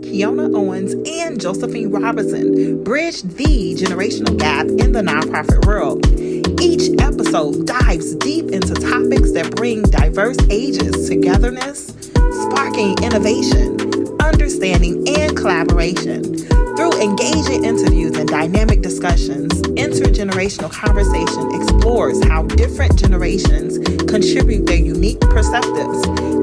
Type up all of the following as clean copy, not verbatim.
Keona Owens and Josephine Robertson bridge the generational gap in the nonprofit world. Each episode dives deep into topics that bring diverse ages togetherness, sparking innovation, understanding, and collaboration. Through engaging interviews and dynamic discussions, intergenerational conversation explores how different generations contribute their unique perspectives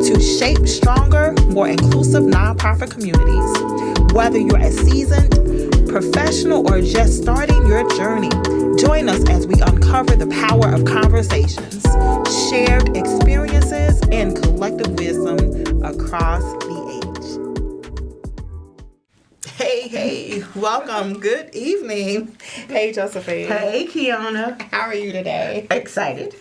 to shape stronger, more inclusive nonprofit communities. Whether you're a seasoned professional or just starting your journey, join us as we uncover the power of conversations, shared experiences, and collective wisdom across the age. Hey, welcome. Good evening. Hey, Josephine. Hey, Keona. How are you today? Excited.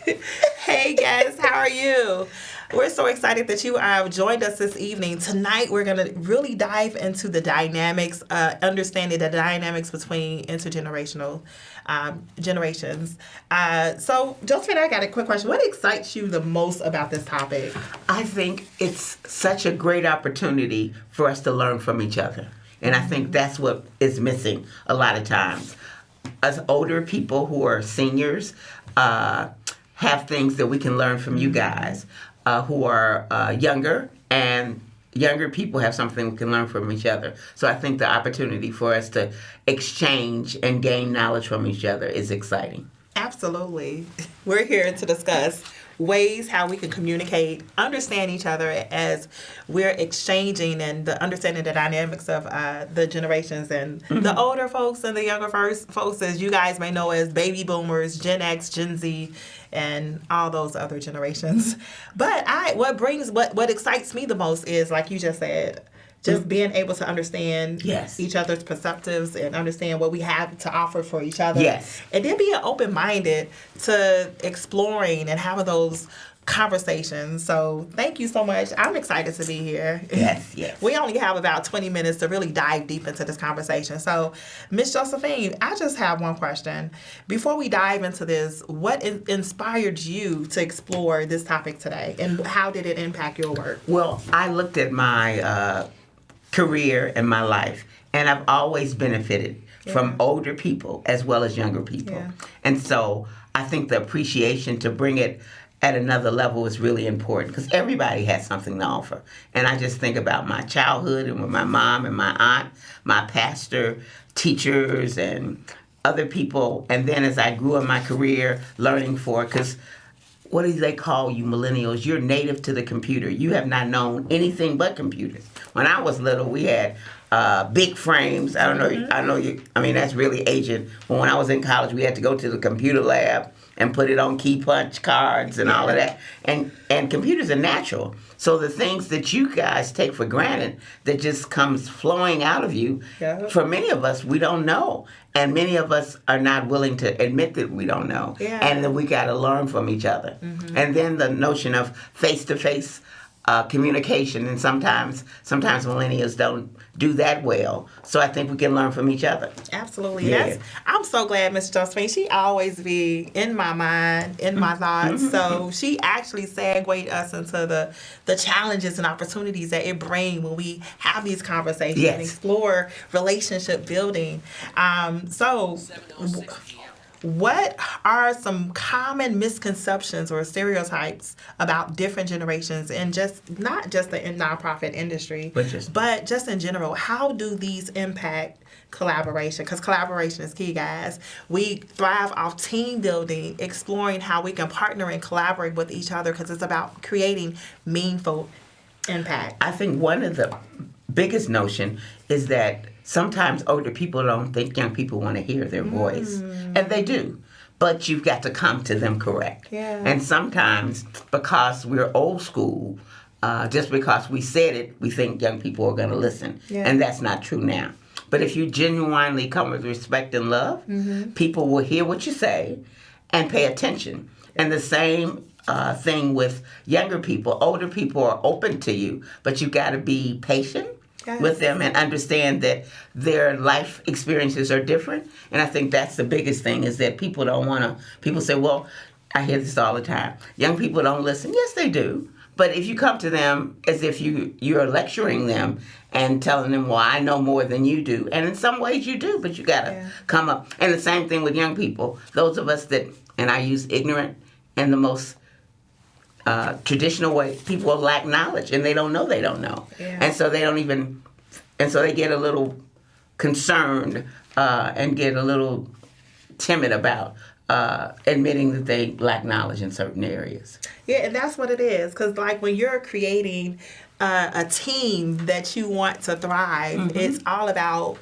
Hey, guys. How are you? We're so excited that you have joined us this evening. Tonight, we're going to really dive into the dynamics, understanding the dynamics between intergenerational generations. So, Josephine, I got a quick question. What excites you the most about this topic? I think it's such a great opportunity for us to learn from each other. And I think that's what is missing a lot of times. Us older people who are seniors have things that we can learn from you guys who are younger, and younger people have something we can learn from each other. So I think the opportunity for us to exchange and gain knowledge from each other is exciting. Absolutely. We're here to discuss ways how we can communicate, understand each other as we're exchanging and understanding the dynamics of the generations and the older folks and the younger folks, as you guys may know as baby boomers, Gen X, Gen Z, and all those other generations. But what excites me the most is, like you just said, just being able to understand each other's perspectives and understand what we have to offer for each other. Yes. And then being open-minded to exploring and having those conversations. So thank you so much. I'm excited to be here. Yes. We only have about 20 minutes to really dive deep into this conversation. So, Miss Josephine, I just have one question. Before we dive into this, what inspired you to explore this topic today, and how did it impact your work? Well, I looked at my career and my life, and I've always benefited from older people as well as younger people. Yeah. And so I think the appreciation to bring it at another level is really important, because everybody has something to offer. And I just think about my childhood and with my mom and my aunt, my pastor, teachers, and other people. And then as I grew in my career, learning because what do they call you millennials? You're native to the computer. You have not known anything but computers. When I was little, we had big frames. I don't know. I know you. I mean, that's really ancient. When I was in college, we had to go to the computer lab and put it on key punch cards and all of that. And computers are natural. So the things that you guys take for granted that just comes flowing out of you, for many of us, we don't know. And many of us are not willing to admit that we don't know. Yeah. And that we got to learn from each other. Mm-hmm. And then the notion of face-to-face communication, and sometimes millennials don't do that well. So I think we can learn from each other. Absolutely. Yes. I'm so glad Miss Josephine, she always be in my mind, in my thoughts. So she actually segued us into the challenges and opportunities that it brings when we have these conversations and explore relationship building. What are some common misconceptions or stereotypes about different generations, and not just the nonprofit industry, but just in general? How do these impact collaboration? Because collaboration is key, guys. We thrive off team building, exploring how we can partner and collaborate with each other, because it's about creating meaningful impact. I think one of the biggest notion is that sometimes older people don't think young people want to hear their voice. And they do. But you've got to come to them correct. Yeah. And sometimes, because we're old school, just because we said it, we think young people are going to listen. Yeah. And that's not true now. But if you genuinely come with respect and love, people will hear what you say and pay attention. And the same thing with younger people. Older people are open to you, but you got to be patient with them and understand that their life experiences are different. And I think that's the biggest thing, is that people don't want to, people say, well, I hear this all the time, young people don't listen. Yes, they do. But if you come to them as if you're lecturing them and telling them, well, I know more than you do. And in some ways you do, but you got to come up. And the same thing with young people. Those of us that, and I use ignorant in the most traditional way, people lack knowledge and they don't know they don't know. Yeah. And so they don't even, and so they get a little concerned and get a little timid about admitting that they lack knowledge in certain areas. Yeah, and that's what it is. Because, like, when you're creating a team that you want to thrive, it's all about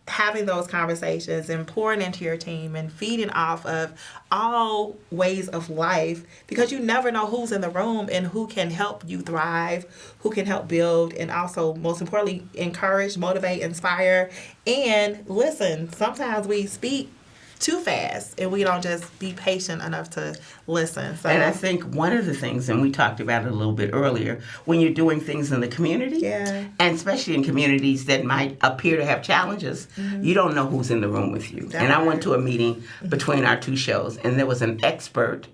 having those conversations and pouring into your team and feeding off of all ways of life, because you never know who's in the room and who can help you thrive, who can help build, and also, most importantly, encourage, motivate, inspire. And listen, sometimes we speak too fast and we don't just be patient enough to listen. So, and I think one of the things, and we talked about it a little bit earlier, when you're doing things in the community, and especially in communities that might appear to have challenges, you don't know who's in the room with you. And I went to a meeting between our two shows, and there was an expert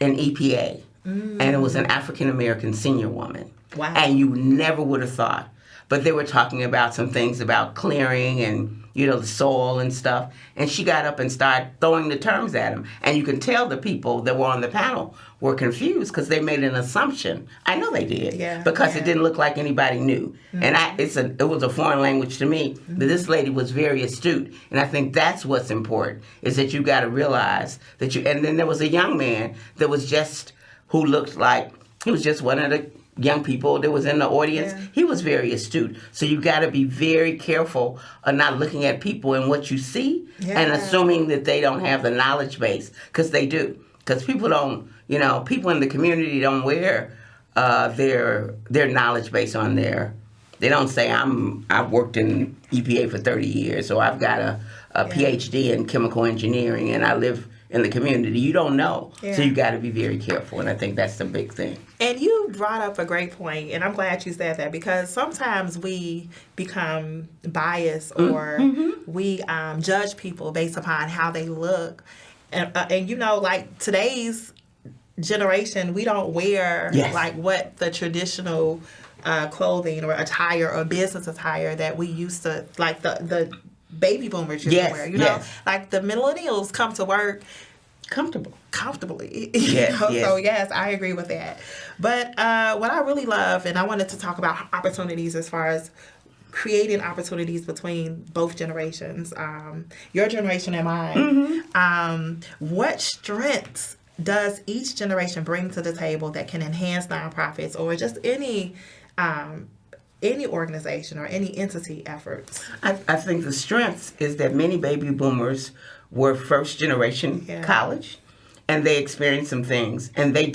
in EPA, and it was an African-American senior woman. Wow. And you never would have thought. But they were talking about some things about clearing and, the soil and stuff. And she got up and started throwing the terms at him. And you can tell the people that were on the panel were confused because they made an assumption. I know they did. Because it didn't look like anybody knew. And it was a foreign language to me. But this lady was very astute. And I think that's what's important, is that you got to realize that you... And then there was a young man that was just... who looked like... He was just one of the young people that was in the audience. He was very astute. So you got to be very careful of not looking at people and what you see and assuming that they don't have the knowledge base, because they do. Because people don't, people in the community don't wear their knowledge base on there. They don't say, I've worked in EPA for 30 years, or I've got a PhD in chemical engineering and I live in the community. You don't know. So you got to be very careful, and I think that's the big thing. And you brought up a great point, and I'm glad you said that, because sometimes we become biased or we judge people based upon how they look. And like today's generation, we don't wear like what the traditional clothing or attire or business attire that we used to, like the baby boomers used to wear. Like the millennials come to work comfortably. So yes, I agree with that. But what I really love, and I wanted to talk about opportunities as far as creating opportunities between both generations, your generation and mine. What strengths does each generation bring to the table that can enhance nonprofits or just any organization or any entity efforts? I think the strengths is that many baby boomers were first generation college, and they experienced some things, and they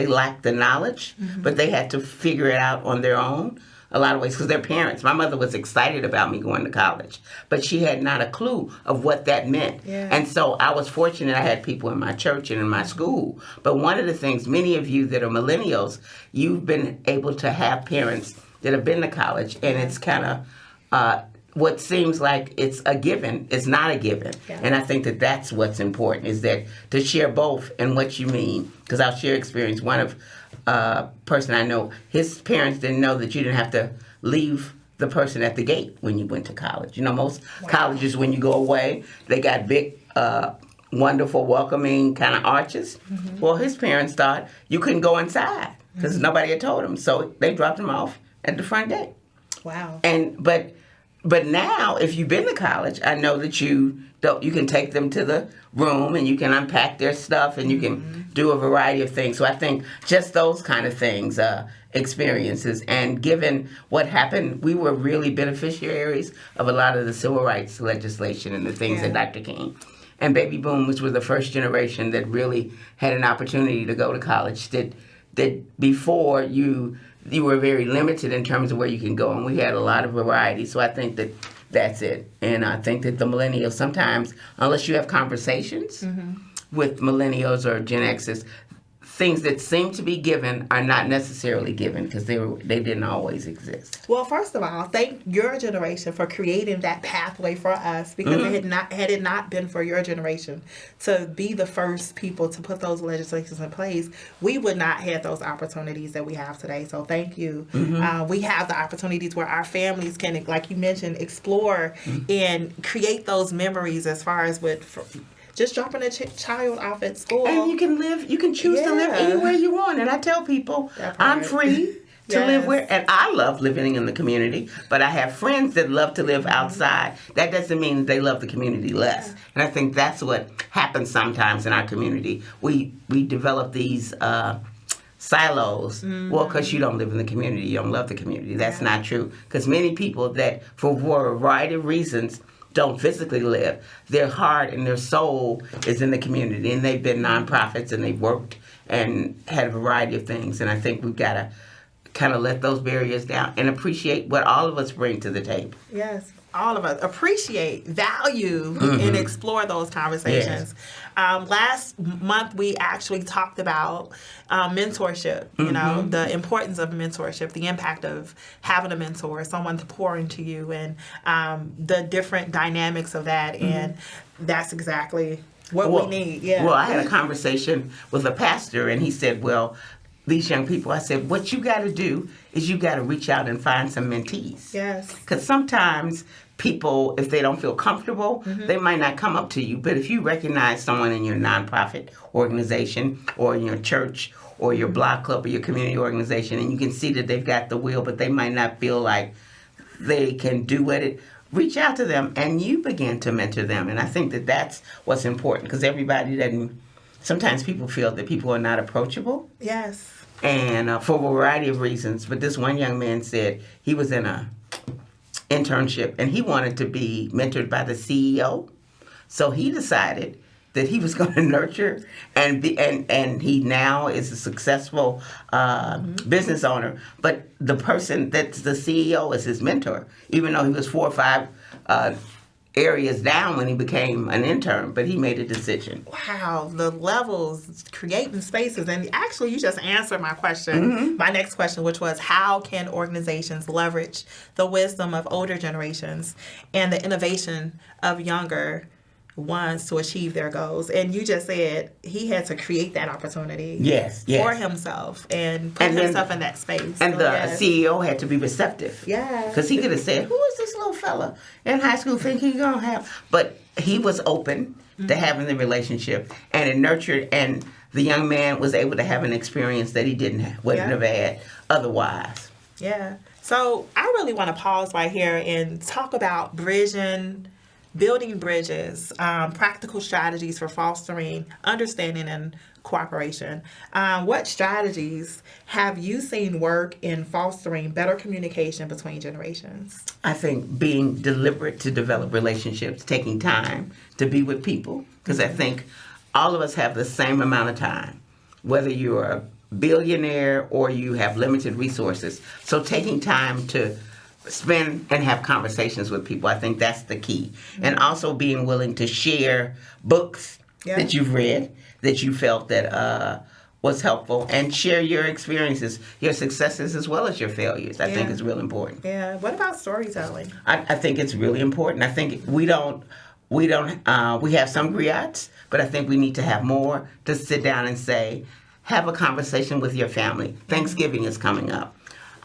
lacked the knowledge, but they had to figure it out on their own a lot of ways, because their parents, my mother was excited about me going to college, but she had not a clue of what that meant. And so I was fortunate I had people in my church and in my school. But one of the things, many of you that are millennials, you've been able to have parents that have been to college, and it's kind of what seems like it's a given is not a given. And I think that that's what's important, is that to share both and what you mean. Because I'll share experience. One of person I know, his parents didn't know that you didn't have to leave the person at the gate when you went to college. Most colleges, when you go away, they got big, wonderful, welcoming kind of arches. Well, his parents thought you couldn't go inside because nobody had told him. So they dropped him off at the front gate. Wow. But now, if you've been to college, I know that you can take them to the room and you can unpack their stuff and you can do a variety of things. So I think just those kind of things, experiences, and given what happened, we were really beneficiaries of a lot of the civil rights legislation and the things that Dr. King. And baby boomers were the first generation that really had an opportunity to go to college. That before you were very limited in terms of where you can go, and we had a lot of variety. So I think that that's it. And I think that the millennials sometimes, unless you have conversations with millennials or Gen Xers, things that seem to be given are not necessarily given because they didn't always exist. Well, first of all, thank your generation for creating that pathway for us, because had it not been for your generation to be the first people to put those legislations in place, we would not have those opportunities that we have today. So thank you. We have the opportunities where our families can, like you mentioned, explore and create those memories as far as just dropping a child off at school. And you can choose to live anywhere you want. And I tell people, I'm free to live where, and I love living in the community, but I have friends that love to live outside. That doesn't mean they love the community less. And I think that's what happens sometimes in our community. We develop these silos. Well, because you don't live in the community, you don't love the community. That's not true. Because many people that, for a variety of reasons, don't physically live, their heart and their soul is in the community, and they've been nonprofits and they've worked and had a variety of things. And I think we've got to kind of let those barriers down and appreciate what all of us bring to the table. Yes, all of us appreciate, value, and explore those conversations. Last month we actually talked about mentorship, you know, the importance of mentorship, the impact of having a mentor, someone to pour into you, and the different dynamics of that. And that's exactly what we need. Yeah. Well, I had a conversation with a pastor, and he said, well, these young people, I said, what you got to do is you got to reach out and find some mentees. Yes. Because sometimes people, if they don't feel comfortable, they might not come up to you. But if you recognize someone in your nonprofit organization or in your church or your block club or your community organization, and you can see that they've got the will, but they might not feel like they can do with it, reach out to them and you begin to mentor them. And I think that that's what's important, because everybody doesn't, sometimes people feel that people are not approachable. Yes. And for a variety of reasons. But this one young man said he was in a internship and he wanted to be mentored by the CEO. So he decided that he was going to nurture and he now is a successful business owner. But the person that's the CEO is his mentor, even though he was 4 or 5 areas down when he became an intern, but he made a decision. Wow, the levels, creating spaces. And actually, you just answered my question, my next question, which was, how can organizations leverage the wisdom of older generations and the innovation of younger ones to achieve their goals? And you just said he had to create that opportunity for himself and put himself in that space. And the CEO had to be receptive. Yeah. Because he could have said, who is this little fella in high school thinking he's going to have? But he was open to having the relationship, and it nurtured, and the young man was able to have an experience that he wouldn't have had otherwise. Yeah. So I really want to pause right here and talk about building bridges, practical strategies for fostering understanding and cooperation. What strategies have you seen work in fostering better communication between generations? I think being deliberate to develop relationships, taking time to be with people, because I think all of us have the same amount of time, whether you're a billionaire or you have limited resources. So taking time to spend and have conversations with people, I think that's the key. And also being willing to share books that you've read, that you felt that was helpful, and share your experiences, your successes as well as your failures. I think is real important. Yeah. What about storytelling? I think it's really important. I think we have some griots, but I think we need to have more to sit down and say, have a conversation with your family. Thanksgiving is coming up.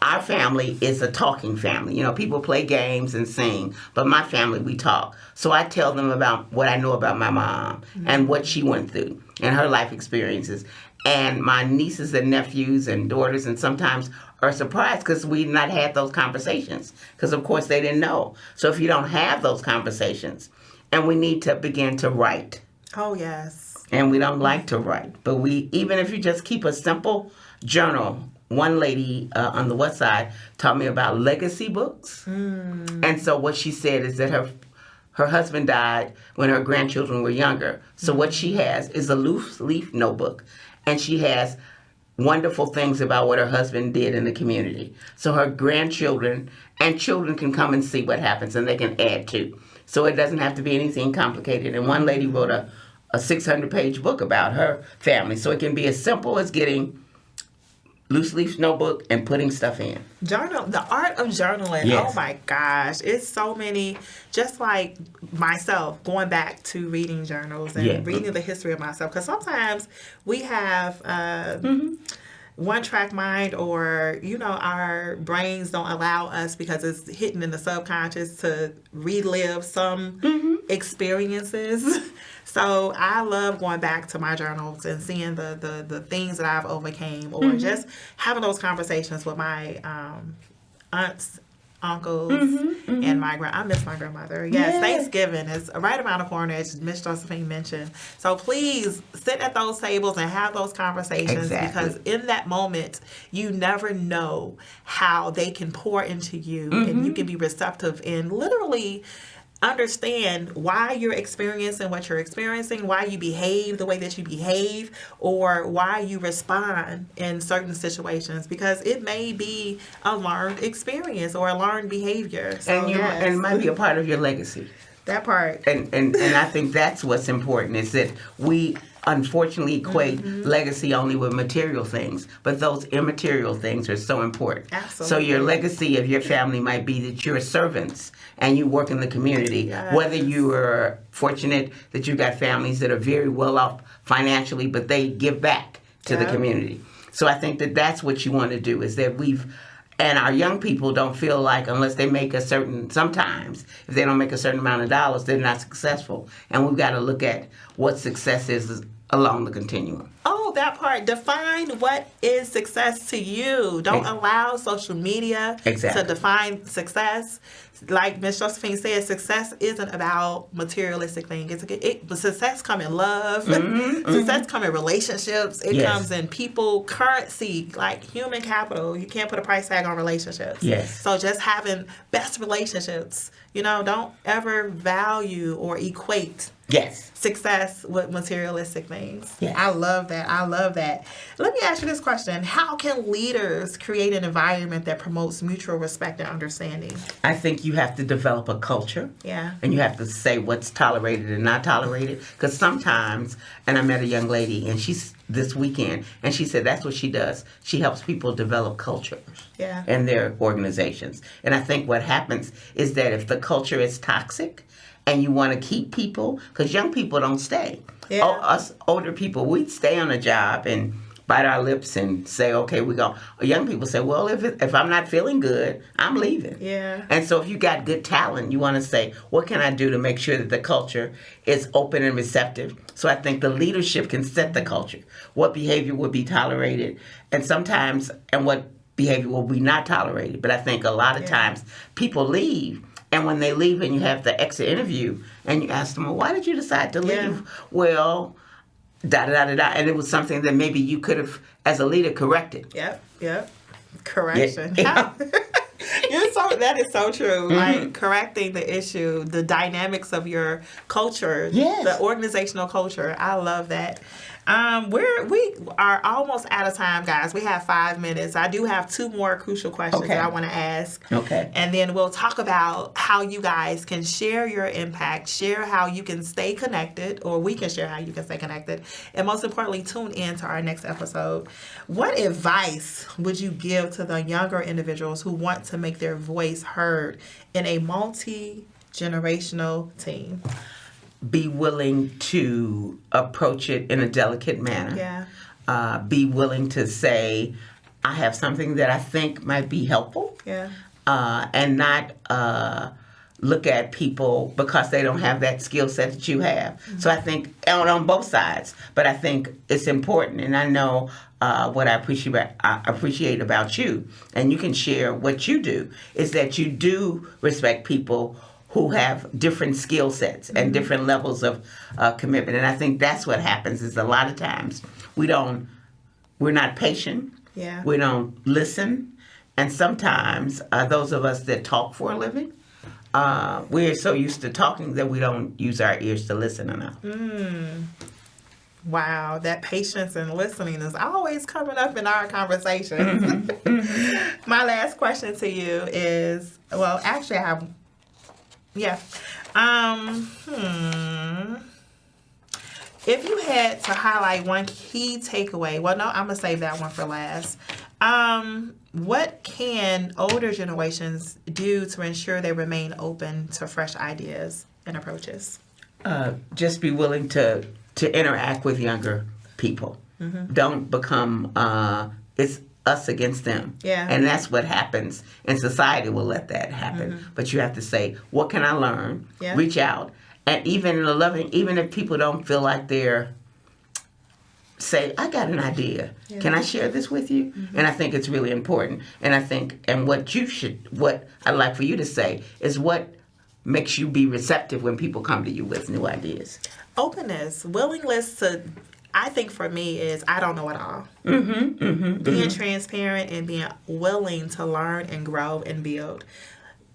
Our family is a talking family. You know, people play games and sing, but my family, we talk. So I tell them about what I know about my mom and what she went through and her life experiences. And my nieces and nephews and daughters and sometimes are surprised because we've not had those conversations, because of course they didn't know. So if you don't have those conversations, and we need to begin to write. Oh, yes. And we don't like to write, but even if you just keep a simple journal. One lady on the West Side taught me about legacy books. And so what she said is that her husband died when her grandchildren were younger. So what she has is a loose leaf notebook. And she has wonderful things about what her husband did in the community. So her grandchildren and children can come and see what happens, and they can add to. So it doesn't have to be anything complicated. And one lady wrote a 600-page book about her family. So it can be as simple as getting loose leaf notebook and putting stuff in. Journal, the art of journaling. Yes. Oh my gosh. It's so many, just like myself, going back to reading journals and reading the history of myself. Because sometimes we have one-track mind, or, our brains don't allow us, because it's hidden in the subconscious, to relive some experiences. So I love going back to my journals and seeing the things that I've overcame, or just having those conversations with my aunts, uncles, and my I miss my grandmother. Yes, Thanksgiving is right around the corner, as Miss Josephine mentioned. So please sit at those tables and have those conversations, because in that moment, you never know how they can pour into you, and you can be receptive and literally understand why you're experiencing what you're experiencing, why you behave the way that you behave, or why you respond in certain situations, because it may be a learned experience or a learned behavior. So, and it might be a part of your legacy. That part. And I think that's what's important, is that we unfortunately equate legacy only with material things, but those immaterial things are so important. Absolutely. So your legacy of your family might be that you're servants and you work in the community. Yes. Whether you are fortunate that you got families that are very well off financially, but they give back to the community. So I think that that's what you want to do, is that and our young people don't feel like, unless they make sometimes, if they don't make a certain amount of dollars, they're not successful. And we've got to look at what success is along the continuum. Oh, that part. Define what is success to you. Don't allow social media to define success. Like Miss Josephine said, success isn't about materialistic things. But success comes in love. Success comes in relationships. It comes in people, currency, like human capital. You can't put a price tag on relationships. Yes. So just having best relationships. Don't ever value or equate success with materialistic things. Yes. I love that. I love that. Let me ask you this question. How can leaders create an environment that promotes mutual respect and understanding? I think you have to develop a culture. Yeah. And you have to say what's tolerated and not tolerated. Because sometimes, and I met a young lady, and she's this weekend, and she said that's what she does. She helps people develop cultures in their organizations. And I think what happens is that if the culture is toxic, and you want to keep people, because young people don't stay. Yeah. Us older people, we stay on a job and bite our lips and say, okay, we go. Young people say, well, if I'm not feeling good, I'm leaving. Yeah. And so if you got good talent, you want to say, what can I do to make sure that the culture is open and receptive? So I think the leadership can set the culture. What behavior would be tolerated, and what behavior will be not tolerated. But I think a lot of times people leave. And when they leave and you have the exit interview and you ask them, well, why did you decide to leave? Yeah. Well, da-da-da-da-da. And it was something that maybe you could have, as a leader, corrected. Yep. Correction. Yeah. That is so true. Like correcting the issue, the dynamics of your culture, the organizational culture. I love that. We are almost out of time, guys. We have 5 minutes. I do have 2 more crucial questions that I want to ask. Okay. And then we'll talk about how you guys can share your impact, share how you can stay connected, or we can share how you can stay connected. And most importantly, tune in to our next episode. What advice would you give to the younger individuals who want to make their voice heard in a multi-generational team? Be willing to approach it in a delicate manner. Yeah. Be willing to say, I have something that I think might be helpful. Yeah. And not look at people because they don't have that skill set that you have. So I think on both sides, but I think it's important. And I know what I appreciate about you, and you can share what you do, is that you do respect people who have different skill sets and different levels of commitment. And I think that's what happens, is a lot of times we're not patient. Yeah. We don't listen. And sometimes those of us that talk for a living, we're so used to talking that we don't use our ears to listen enough. Wow, that patience and listening is always coming up in our conversations. My last question to you is, well, actually I have... Yeah. if you had to highlight one key takeaway, well, no, I'm going to save that one for last. What can older generations do to ensure they remain open to fresh ideas and approaches? Just be willing to interact with younger people. Don't become, it's us against them. Yeah. And that's what happens. And society will let that happen. But you have to say, what can I learn? Yeah. Reach out. And even if people don't feel like say, I got an idea. Yeah. Can I share this with you? And I think it's really important. And I think, and what I'd like for you to say is what makes you be receptive when people come to you with new ideas. Openness, willingness to, I think for me is I don't know it all. Being transparent and being willing to learn and grow and build.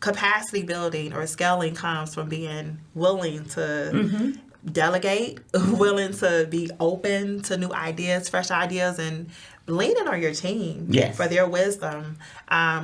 Capacity building or scaling comes from being willing to delegate, willing to be open to new ideas, fresh ideas, and leaning on your team for their wisdom,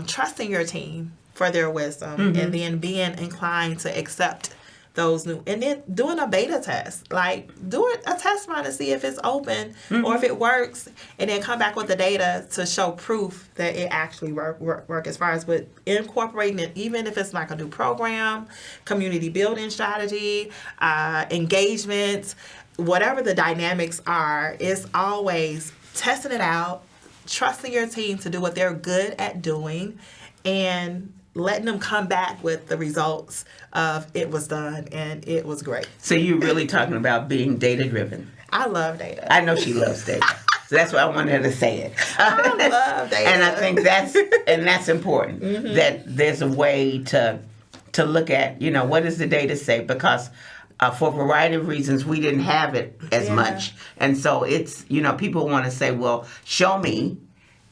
trusting your team for their wisdom, and then being inclined to accept those new, and then doing a beta test, like doing a test run to see if it's open or if it works, and then come back with the data to show proof that it actually work as far as with incorporating it, even if it's like a new program, community building strategy, engagement, whatever the dynamics are, it's always testing it out, trusting your team to do what they're good at doing, and letting them come back with the results of it was done and it was great. So you're really talking about being data-driven. I love data. I know she loves data. So that's why I wanted her to say it. I love data. And I think that's important, that there's a way to look at, what does the data say? Because for a variety of reasons, we didn't have it as much. And so it's, people want to say, well, show me.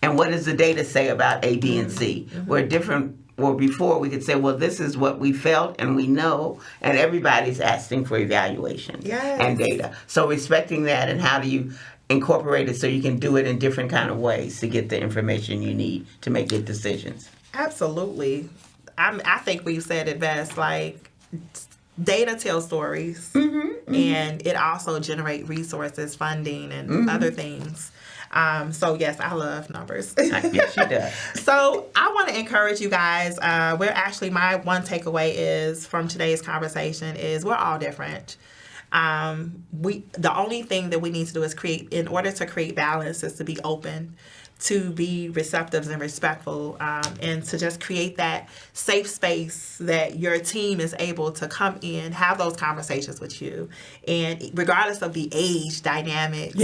And what does the data say about A, B, and C? Or before we could say, well, this is what we felt and we know, and everybody's asking for evaluation and data. So respecting that, and how do you incorporate it so you can do it in different kind of ways to get the information you need to make good decisions? Absolutely. I think we've said it best, like data tells stories, and it also generates resources, funding, and other things. So yes, I love numbers. Yes, she does. So I want to encourage you guys. My one takeaway is from today's conversation is we're all different. The only thing that we need to do is in order to create balance, is to be open, to be receptive and respectful, and to just create that safe space that your team is able to come in, have those conversations with you. And regardless of the age dynamics,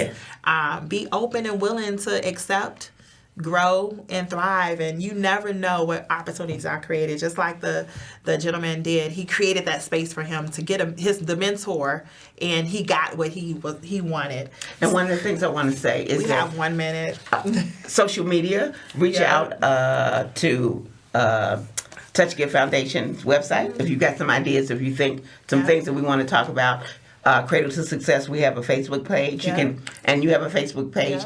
be open and willing to accept, grow, and thrive. And you never know what opportunities are created. Just like the gentleman did, he created that space for him to get the mentor, and he got what he wanted. And one of the things I want to say is we have 1 minute. Social media. Reach out to Touch Give Foundation's website if you've got some ideas. If you think some things that we want to talk about. Cradle to Success. We have a Facebook page. You have a Facebook page.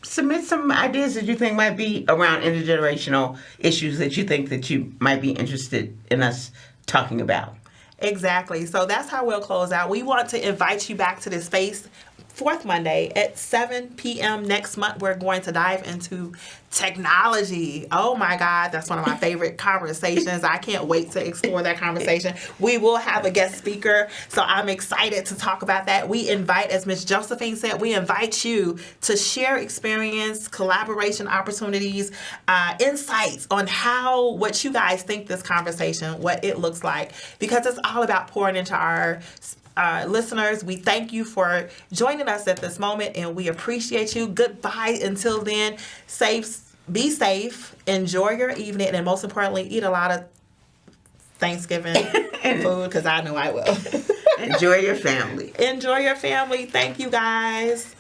Submit some ideas that you think might be around intergenerational issues that you think that you might be interested in us talking about. Exactly. So that's how we'll close out. We want to invite you back to this space. Fourth Monday at 7 p.m. next month, we're going to dive into technology. Oh my God, that's one of my favorite conversations. I can't wait to explore that conversation. We will have a guest speaker, so I'm excited to talk about that. We invite, as Ms. Josephine said, we invite you to share experience, collaboration opportunities, insights on what you guys think this conversation, what it looks like, because it's all about pouring into our listeners. We thank you for joining us at this moment, and we appreciate you. Goodbye until then. Be safe, enjoy your evening, and most importantly, eat a lot of Thanksgiving food, because I know I will. Enjoy your family. Enjoy your family. Thank you, guys.